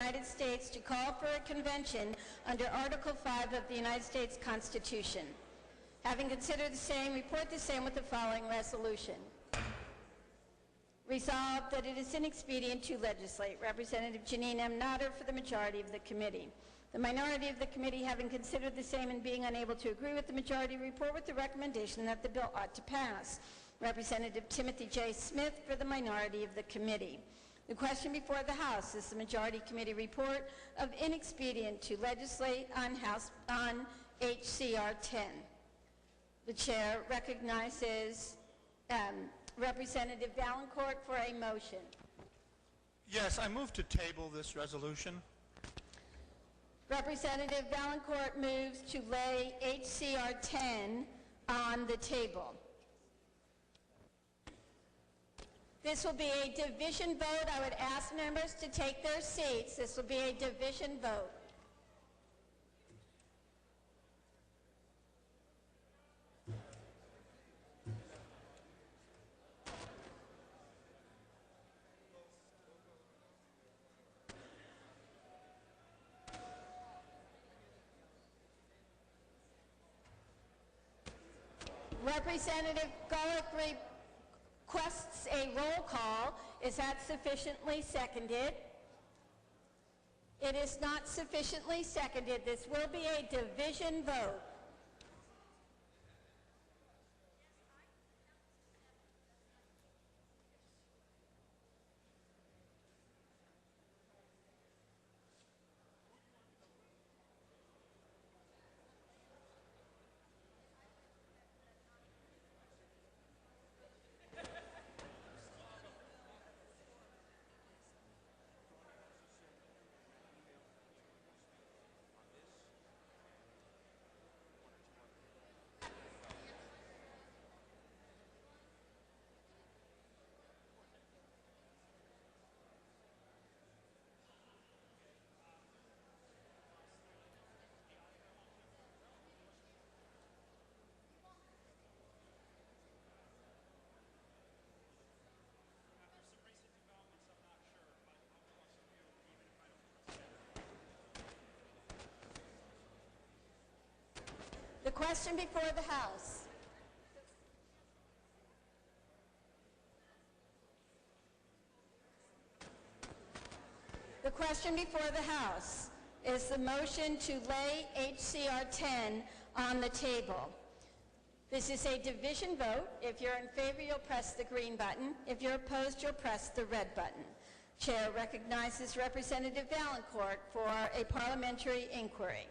United States to call for a convention under Article 5 of the United States Constitution. Having considered the same, report the same with the following resolution. Resolved that it is inexpedient to legislate. Representative Janine M. Notter for the majority of the committee. The minority of the committee, having considered the same and being unable to agree with the majority, report with the recommendation that the bill ought to pass. Representative Timothy J. Smith for the minority of the committee. The question before the House is the majority committee report of inexpedient to legislate on HCR-10. The chair recognizes Representative Valancourt for a motion. Yes, I move to table this resolution. Representative Valancourt moves to lay HCR-10 on the table. This will be a division vote. I would ask members to take their seats. This will be a division vote. Representative Garlick requests a roll call. Is that sufficiently seconded? It is not sufficiently seconded. This will be a division vote. The question before the House. The question before the House is the motion to lay HCR-10 on the table. This is a division vote. If you're in favor, you'll press the green button. If you're opposed, you'll press the red button. Chair recognizes Representative Valancourt for a parliamentary inquiry.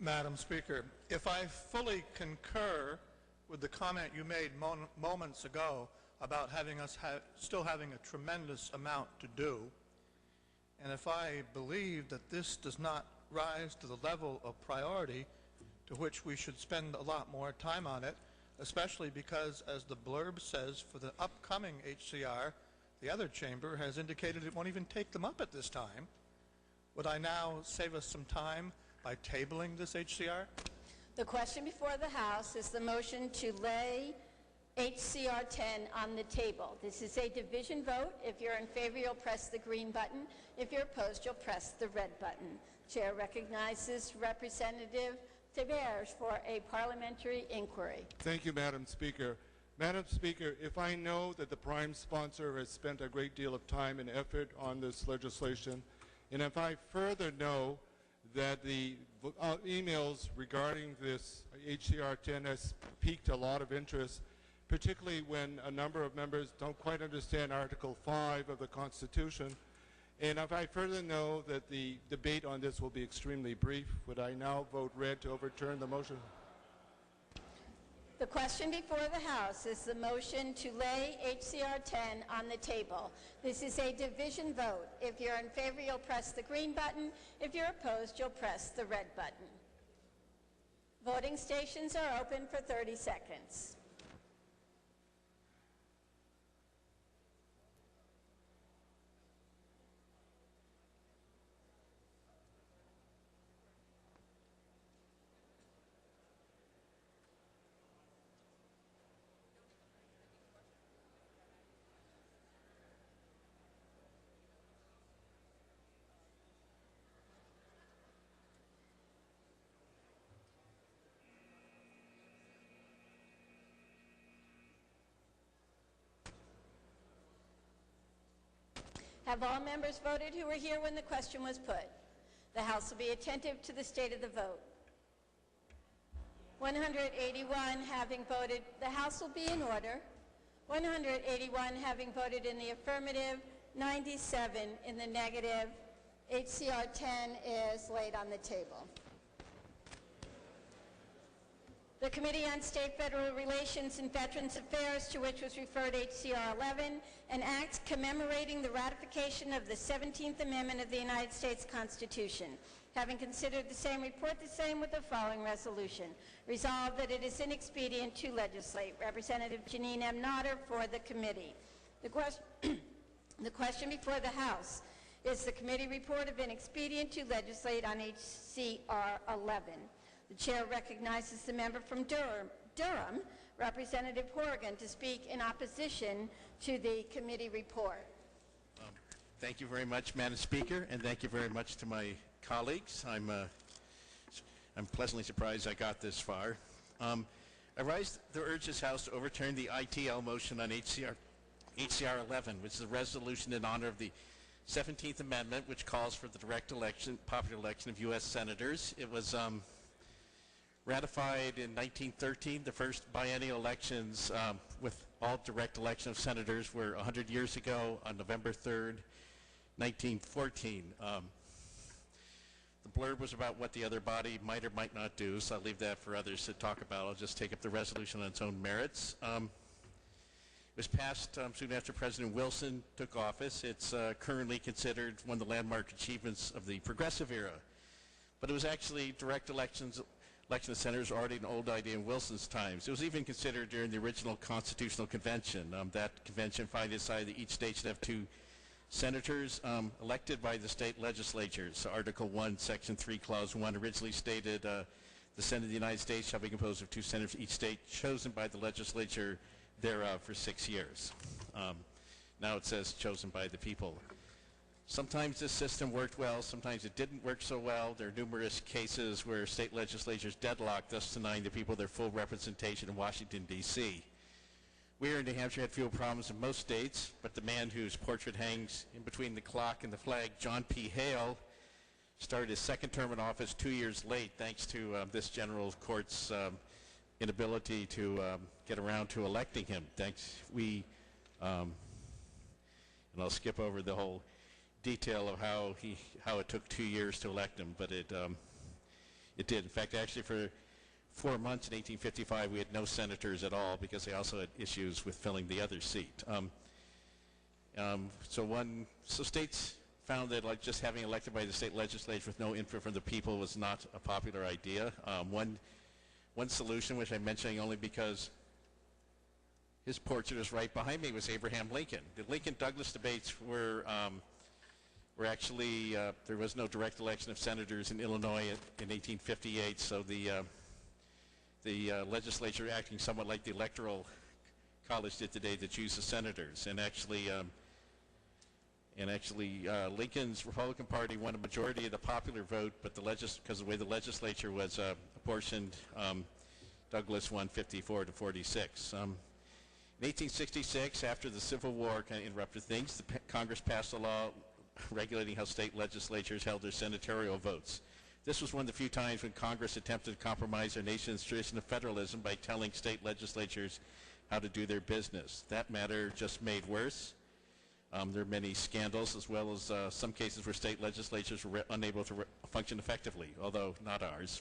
Madam Speaker, if I fully concur with the comment you made moments ago about still having a tremendous amount to do, and if I believe that this does not rise to the level of priority to which we should spend a lot more time on it, especially because, as the blurb says, for the upcoming HCR, the other chamber has indicated it won't even take them up at this time, would I now save us some time by tabling this HCR? The question before the House is the motion to lay HCR-10 on the table. This is a division vote. If you're in favor, you'll press the green button. If you're opposed, you'll press the red button. Chair recognizes Representative Tiberge for a parliamentary inquiry. Thank you, Madam Speaker. Madam Speaker, if I know that the prime sponsor has spent a great deal of time and effort on this legislation, and if I further know that the emails regarding this HCR-10 has piqued a lot of interest, particularly when a number of members don't quite understand Article 5 of the Constitution. And if I further know that the debate on this will be extremely brief, would I now vote red to overturn the motion? The question before the House is the motion to lay HCR-10 on the table. This is a division vote. If you're in favor, you'll press the green button. If you're opposed, you'll press the red button. Voting stations are open for 30 seconds. Have all members voted who were here when the question was put? The House will be attentive to the state of the vote. 181 having voted, the House will be in order. 181 having voted in the affirmative, 97 in the negative. HCR-10 is laid on the table. The Committee on State-Federal Relations and Veterans Affairs, to which was referred HCR-11, an act commemorating the ratification of the 17th Amendment of the United States Constitution. Having considered the same, report the same with the following resolution. Resolved that it is inexpedient to legislate. Representative Janine M. Notter for the committee. The question before the House is the committee report of inexpedient to legislate on HCR-11. The chair recognizes the member from Durham, Representative Horgan, to speak in opposition to the committee report. Thank you very much, Madam Speaker, and thank you very much to my colleagues. I'm pleasantly surprised I got this far. I rise to urge this House to overturn the ITL motion on HCR-11, which is a resolution in honor of the 17th Amendment, which calls for the direct election, popular election of U.S. senators. It was ratified in 1913. The first biennial elections with all direct election of senators were 100 years ago on November 3rd, 1914. The blurb was about what the other body might or might not do, so I'll leave that for others to talk about. I'll just take up the resolution on its own merits. It was passed soon after President Wilson took office. It's currently considered one of the landmark achievements of the progressive era. But it was actually direct election of senators already an old idea in Wilson's times. It was even considered during the original Constitutional Convention. That convention finally decided that each state should have 2 senators elected by the state legislatures. Article 1, Section 3, Clause 1 originally stated the Senate of the United States shall be composed of 2 senators each state chosen by the legislature thereof for 6 years. Now it says chosen by the people. Sometimes this system worked well, sometimes it didn't work so well. There are numerous cases where state legislatures deadlocked, thus denying the people their full representation in Washington, D.C. We here in New Hampshire had fewer problems in most states, but the man whose portrait hangs in between the clock and the flag, John P. Hale, started his second term in office 2 years late thanks to this general court's inability to get around to electing him. And I'll skip over the whole detail of how it took 2 years to elect him, but it did. In fact, actually for 4 months in 1855 we had no senators at all because they also had issues with filling the other seat. So states found that like just having elected by the state legislature with no input from the people was not a popular idea. One solution, which I'm mentioning only because his portrait is right behind me, was Abraham Lincoln. The Lincoln-Douglas debates were actually, there was no direct election of senators in Illinois in 1858, so the legislature acting somewhat like the Electoral College did today to choose the senators. And actually, Lincoln's Republican Party won a majority of the popular vote, but because of the way the legislature was apportioned, Douglas won 54 to 46. In 1866, after the Civil War kind of interrupted things, Congress passed a law regulating how state legislatures held their senatorial votes. This was one of the few times when Congress attempted to compromise our nation's tradition of federalism by telling state legislatures how to do their business. That matter just made worse. There are many scandals, as well as some cases where state legislatures were unable to function effectively, although not ours.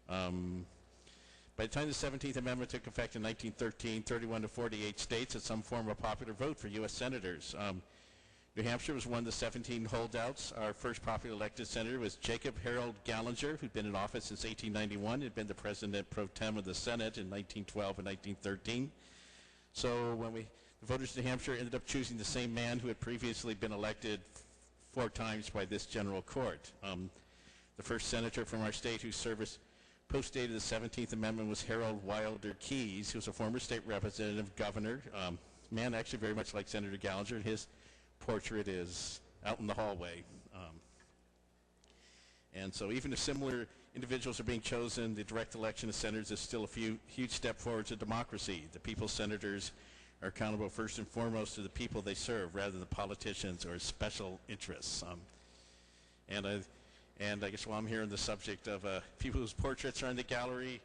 By the time the 17th Amendment took effect in 1913, 31 to 48 states had some form of popular vote for U.S. senators. New Hampshire was one of the 17 holdouts. Our first popular elected senator was Jacob Harold Gallinger, who'd been in office since 1891, had been the president pro tem of the Senate in 1912 and 1913. So when the voters in New Hampshire ended up choosing the same man who had previously been elected 4 times by this general court. The first senator from our state whose service post-dated the 17th Amendment was Harold Wilder Keyes, who was a former state representative, governor, man actually very much like Senator Gallinger, and his portrait is out in the hallway. And so even if similar individuals are being chosen, the direct election of senators is still a huge step forward to democracy. The people's senators are accountable first and foremost to the people they serve rather than the politicians or special interests. And I guess while I'm here on the subject of people whose portraits are in the gallery,